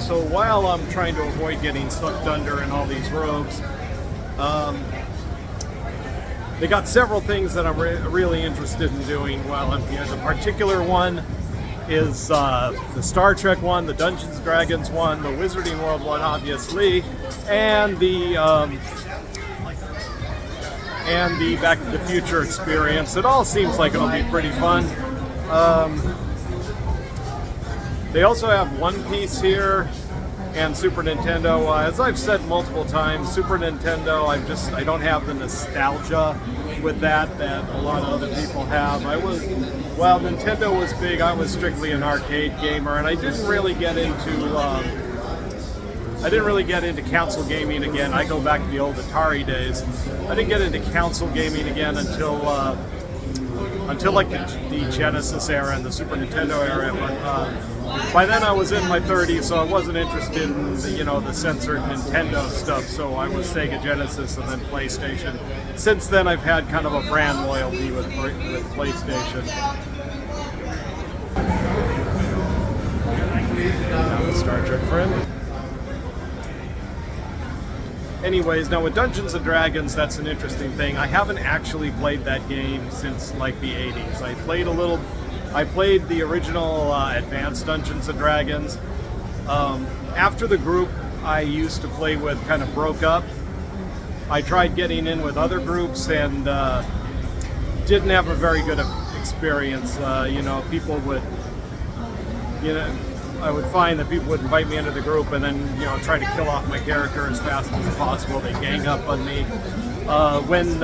So while I'm trying to avoid getting sucked under in all these robes, they got several things that I'm really interested in doing while I'm here. The particular one is the Star Trek one, the Dungeons & Dragons one, the Wizarding World one, obviously, and the Back to the Future experience. It all seems like it'll be pretty fun. They also have One Piece here and Super Nintendo. As I've said multiple times, Super Nintendo, I don't have the nostalgia with that a lot of other people have. While Nintendo was big, I was strictly an arcade gamer, and I didn't really get into console gaming again. I go back to the old Atari days. I didn't get into console gaming again until like the Genesis era and the Super Nintendo era. But by then I was in my 30s, so I wasn't interested in the censored Nintendo stuff. So I was Sega Genesis and then PlayStation. Since then, I've had kind of a brand loyalty with PlayStation. I'm a Star Trek friend. Anyways, now with Dungeons & Dragons, that's an interesting thing. I haven't actually played that game since like the 80s. I played the original Advanced Dungeons & Dragons. After the group I used to play with kind of broke up, I tried getting in with other groups and didn't have a very good experience. People would, I would find that people would invite me into the group and then, try to kill off my character as fast as possible. They gang up on me. When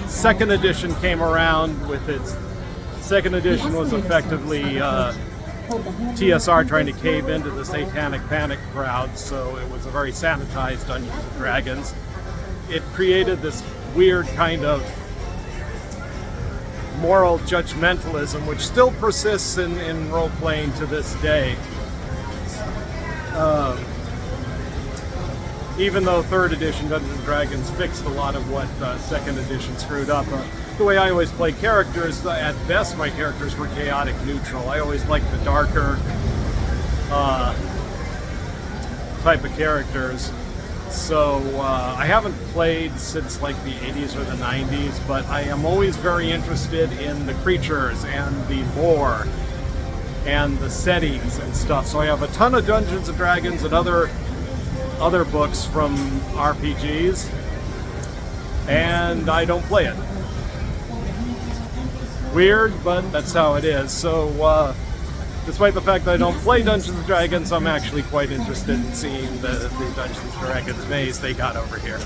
second edition came around, with its second edition was effectively TSR trying to cave into the Satanic Panic crowd, so it was a very sanitized Dungeons & Dragons. It created this weird kind of moral judgmentalism, which still persists in role-playing to this day. Even though third edition Dungeons & Dragons fixed a lot of what second edition screwed up. The way I always play characters, at best my characters were chaotic neutral. I always liked the darker type of characters. So I haven't played since like the 80s or the 90s, but I am always very interested in the creatures and the lore and the settings and stuff. So I have a ton of Dungeons & Dragons and other books from RPGs, and I don't play it. Weird, but that's how it is. So despite the fact that I don't play Dungeons & Dragons, I'm actually quite interested in seeing the Dungeons & Dragons maze they got over here.